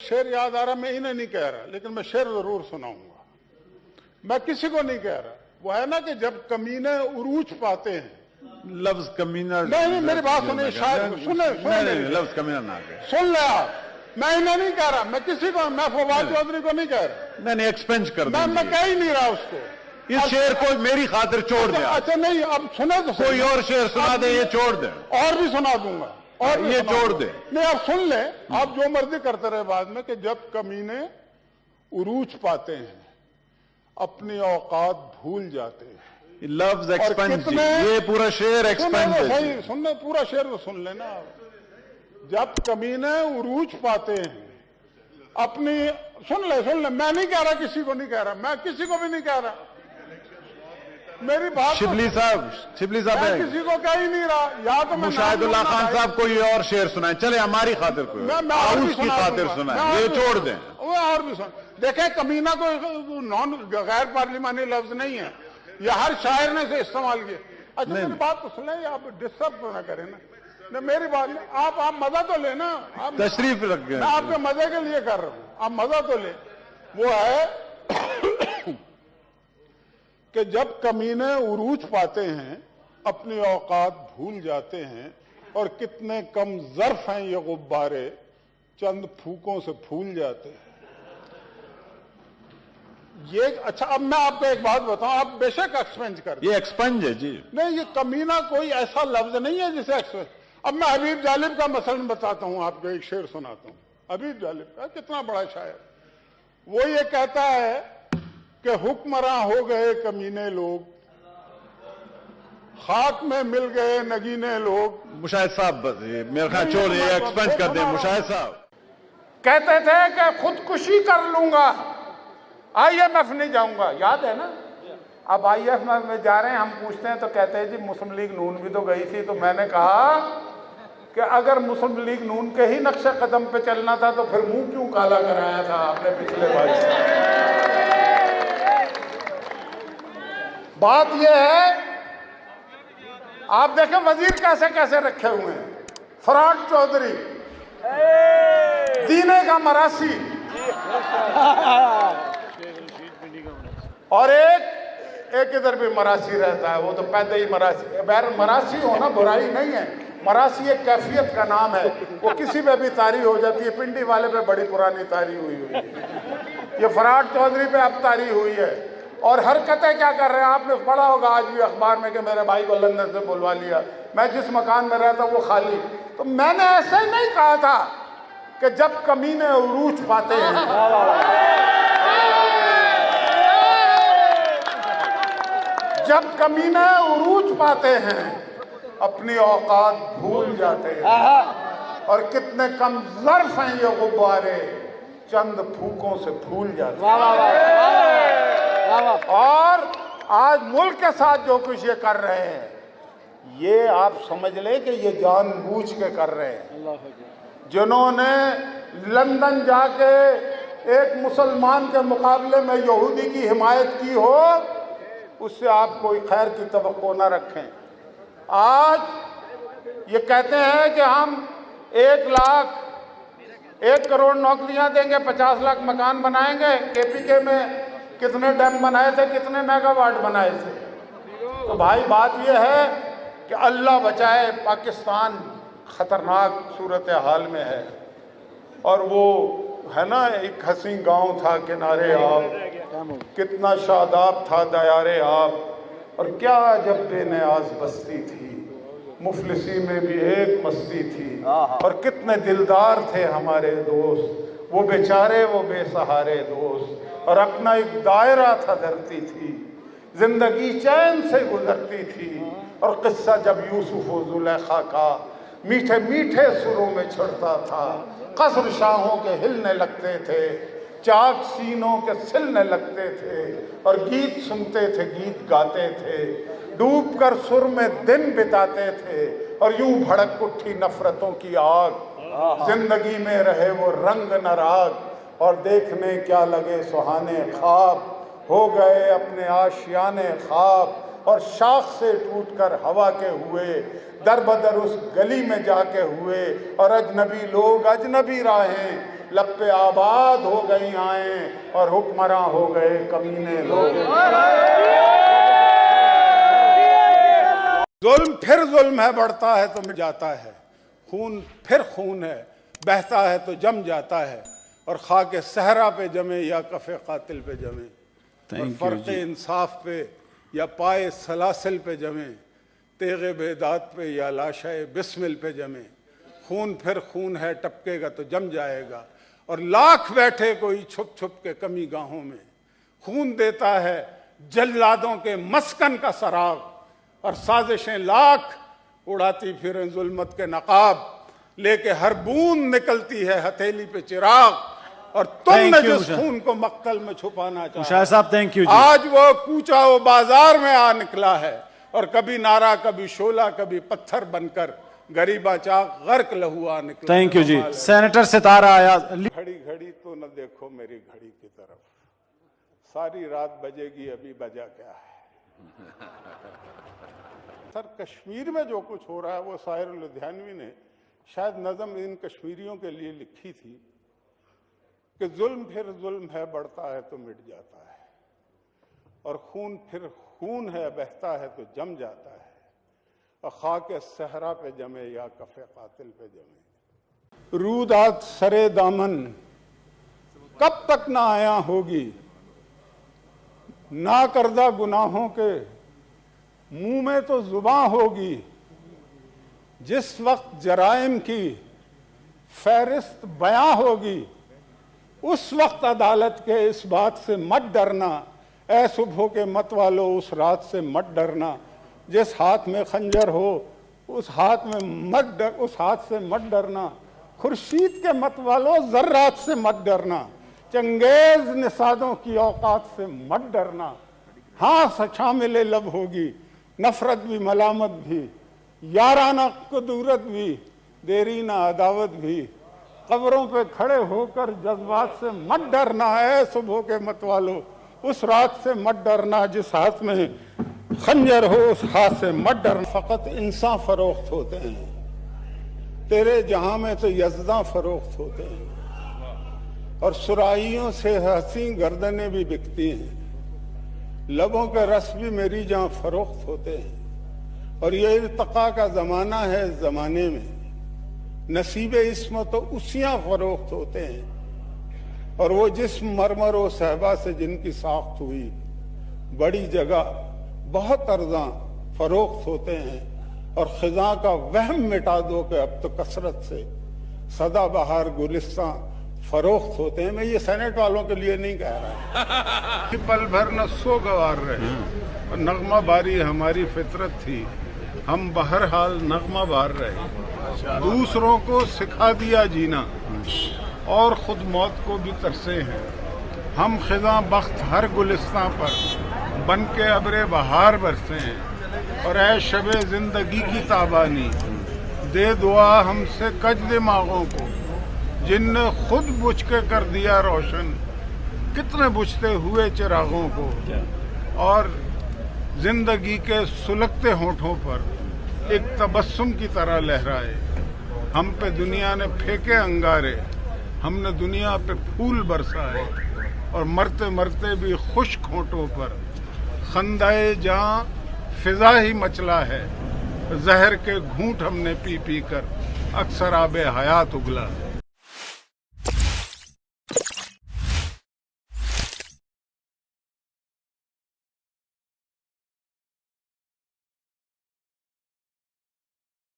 शेर याद आ रहा, मैं इन्हें नहीं कह रहा, लेकिन मैं शेर जरूर सुनाऊंगा। मैं किसी को नहीं कह रहा। वो है ना कि जब कमीने उरूज पाते हैं, लफ्ज कमीना नहीं मेरी बात सुनिए, शायद सुने लफ्ज कमीना ना कहे। सुन ले आप, मैं इन्हें नहीं कह रहा, मैं किसी को, मैं फवाद चौधरी को नहीं कह रहा, नहीं एक्सपेंज कर दो। मैं कह ही नहीं रहा उसको। इस शेर को मेरी खातिर छोड़ दे। अच्छा नहीं, अब सुने तो कोई और शेर सुना दे, ये छोड़ दे। और भी सुना दूंगा, और ये छोड़ दे। नहीं आप सुन ले, आप जो मर्जी करते रहे बाद में, कि जब कमीने उरूज पाते हैं अपनी औकात भूल जाते हैं। लफ्ज एक्सपेंज, ये पूरा शेर एक्सपेंज है। सही सुनने, पूरा शेर तो सुन लेना। जब कमीने उरूज पाते हैं अपनी, सुन ले, मैं नहीं कह रहा, किसी को नहीं कह रहा, मैं किसी को भी नहीं कह रहा, मेरी बात शिबली साहब मैं किसी को कह ही नहीं रहा। या तो मुशाहिदुल्लाह खान साहब कोई और शेर सुनाए, चले हमारी खातिर कोई उसकी खातिर सुनाए, ये छोड़ दें। वो और भी सुन देखे, कमीना कोई नॉन गैर पार्लिमानी लफ्ज नहीं है, ये हर शायर ने से इस्तेमाल किया। अच्छा मेरी बात तो सुने, आप डिस्टर्ब तो ना करें ना मेरी बात। आप मजा तो लेना, आप तशरीफ रख गए, मैं आपके मजे के लिए कर रहा हूं, आप मजा तो ले। वो है कि जब कमीने उरूज पाते हैं अपनी औकात भूल जाते हैं, और कितने कम ज़र्फ हैं ये गुब्बारे, चंद फूकों से फूल जाते हैं। ये अच्छा, अब मैं आपको एक बात बताऊं, आप बेशक एक्सपेंज कर, ये एक्सपेंज है जी। नहीं, ये कमीना कोई ऐसा लफ्ज नहीं है जिसे एक्सपेंज। अब मैं हबीब जालिब का मसलन बताता हूं, आपको एक शेर सुनाता हूं। हबीब जालिब का कितना बड़ा शायर, वो ये कहता है कि हुक्मरां हो गए कमीने लोग, खाक में मिल गए नगीने लोग। मुशाहिद साहब मेरे ख्याल छोड़, ये एक्सपेंज कर दे। मुशाहिद साहब कहते थे कि खुदकुशी कर लूंगा, IMF नहीं जाऊंगा, याद है ना? अब IMF में जा रहे हैं, हम पूछते हैं तो कहते हैं जी मुस्लिम लीग नून भी तो गई थी। तो मैंने कहा कि अगर मुस्लिम लीग नून के ही नक्शे कदम पे चलना था तो फिर मुंह क्यों काला कराया था आपने पिछले बार से? बात यह है, आप देखें वजीर कैसे कैसे रखे हुए हैं। फराड चौधरी, दीने का मरासी, और एक इधर भी मरासी रहता है, वो तो पैदा ही मरासी। बहर मरासी होना बुराई नहीं है, मरासी एक कैफियत का नाम है, वो किसी पे भी तारी हो जाती है। पिंडी वाले पे बड़ी पुरानी तारी हुई है, ये फराड चौधरी पे अब तारी हुई है। और हरकतें क्या कर रहे हैं, आपने पढ़ा होगा आज भी अखबार में कि मेरे भाई को लंदन से बुलवा लिया, मैं जिस मकान में रहता वो खाली। तो मैंने ऐसे ही नहीं कहा था कि जब कमीने उरूज पाते हैं, जब कमीने उरूज पाते हैं अपनी औकात भूल जाते हैं, और कितने कम ज़र्फ हैं ये गुब्बारे, चंद फूकों से फूल जाते हैं। और आज मुल्क के साथ जो कुछ ये कर रहे हैं, ये आप समझ लें कि ये जानबूझ के कर रहे हैं। जिन्होंने लंदन जाके एक मुसलमान के मुकाबले में यहूदी की हिमायत की हो, उससे आप कोई खैर की तवक्को न रखें। आज ये कहते हैं कि हम 1 करोड़ नौकरियां देंगे, 50 लाख मकान बनाएंगे। KPK में कितने डैम बनाए थे, कितने मेगावाट बनाए थे? तो भाई बात यह है कि अल्लाह बचाए, पाकिस्तान खतरनाक सूरत हाल में है। और वो है ना, एक हसी गांव था किनारे आब, कितना शादाब था दयारे आब, और क्या जब बेनियाज बस्ती थी, मुफलिसी में भी एक मस्ती थी, और कितने दिलदार थे हमारे दोस्त, वो बेचारे वो बेसहारे दोस्त, और अपना एक दायरा था धरती थी, जिंदगी चैन से गुजरती थी। और किस्सा जब यूसुफ और जुलेखा का मीठे मीठे सुरों में छड़ता था, कसर शाहों के हिलने लगते थे, चाक सीनों के सिलने लगते थे, और गीत सुनते थे, गीत गाते थे, डूब कर सुर में दिन बिताते थे, और यूं भड़क उठी नफरतों की आग, जिंदगी में रहे वो रंग नराग, और देखने क्या लगे सुहाने ख्वाब, हो गए अपने आशियाने ख्वाब, और शाख से टूटकर हवा के हुए, दर बदर उस गली में जाके हुए, और अजनबी लोग अजनबी राहें لب پہ آباد ہو گئی آئیں اور حکمراں ہو گئے کمینے لوگ۔ ظلم پھر ظلم ہے، بڑھتا ہے تو مٹ جاتا ہے، خون پھر خون ہے، بہتا ہے تو جم جاتا ہے، اور خاک صحرا پہ جمے یا کف قاتل پہ جمے، اور فرق انصاف پہ یا پائے سلاسل پہ جمے، تیغ بیداد پہ یا لاشہ بسمل پہ جمے، خون پھر خون ہے، ٹپکے گا تو جم جائے گا، اور لاکھ بیٹھے کوئی چھپ چھپ کے کمی گاہوں میں، خون دیتا ہے جلادوں کے مسکن کا سراغ، اور سازشیں لاکھ اڑاتی پھریں ظلمت کے نقاب، لے کے ہر بوند نکلتی ہے ہتھیلی پہ چراغ، اور تم نے جس خون کو مقتل میں چھپانا چاہا، مشاہد صاحب تھینک یو جی، آج وہ کوچا و بازار میں آ نکلا ہے، اور کبھی نعرہ کبھی شعلہ کبھی پتھر بن کر غریبہ چاک غرق لہو آ نکلا۔ Thank you G. سینیٹر ستارہ آیا، گھڑی گھڑی تو نہ دیکھو میری گھڑی کی طرف، ساری رات بجے گی ابھی بجا کیا ہے۔ سر کشمیر میں جو کچھ ہو رہا ہے وہ ساحر لدھیانوی نے شاید نظم ان کشمیریوں کے لیے لکھی تھی کہ ظلم پھر ظلم ہے، بڑھتا ہے تو مٹ جاتا ہے، اور خون پھر خون ہے، بہتا ہے تو جم جاتا ہے، اور خاک صحرا پہ جمے یا کف قاتل پہ جمے۔ رودات سرے دامن کب تک نہ آیا ہوگی، نہ کردہ گناہوں کے منہ میں تو زباں ہوگی، جس وقت جرائم کی فہرست بیاں ہوگی، اس وقت عدالت کے اس بات سے مت ڈرنا، اے صبح کے مت والو اس رات سے مت ڈرنا، جس ہاتھ میں خنجر ہو اس ہاتھ سے مت ڈرنا، خورشید کے مت والو ذرات سے مت ڈرنا، چنگیز نژادوں کی اوقات سے مت ڈرنا، ہاں شامل لب ہوگی نفرت بھی ملامت بھی، یارانہ قدورت بھی دیرینہ عداوت بھی، قبروں پہ کھڑے ہو کر جذبات سے مت ڈرنا، اے صبح کے مت والو اس رات سے مت ڈرنا، جس ہاتھ میں خنجر ہو اس ہاتھ سے مت ڈرنا۔ فقط انسان فروخت ہوتے ہیں، تیرے جہاں میں تو یزداں فروخت ہوتے ہیں، اور سرائیوں سے حسین گردنیں بھی بکتی ہیں، لبوں کے رس بھی میری جہاں فروخت ہوتے ہیں، اور یہ ارتقاء کا زمانہ ہے، اس زمانے میں نصیب عصمت و اسیاں فروخت ہوتے ہیں، اور وہ جس مرمر و صحبہ سے جن کی ساخت ہوئی، بڑی جگہ بہت ارزاں فروخت ہوتے ہیں، اور خزاں کا وہم مٹا دو کہ اب تو کثرت سے سدا بہار گلستان فروخت ہوتے ہیں۔ میں یہ سینٹ والوں کے لیے نہیں کہہ رہا، پل بھر نہ سو گوار رہے، اور نغمہ باری ہماری فطرت تھی، ہم بہرحال نغمہ بار رہے، دوسروں کو سکھا دیا جینا اور خود موت کو بھی ترسے ہیں، ہم خزاں بخت ہر گلستان پر بن کے ابر بہار برسے ہیں، اور اے شب زندگی کی تابانی دے دعا ہم سے کج دماغوں کو، جن نے خود بجھ کے کر دیا روشن کتنے بجھتے ہوئے چراغوں کو، اور زندگی کے سلگتے ہونٹوں پر ایک تبسم کی طرح لہرائے، ہم پہ دنیا نے پھینکے انگارے، ہم نے دنیا پہ پھول برسائے، اور مرتے مرتے بھی خشک ہونٹوں پر خندائے جاں فضا ہی مچلا ہے، زہر کے گھونٹ ہم نے پی پی کر اکثر آب حیات اگلا ہے۔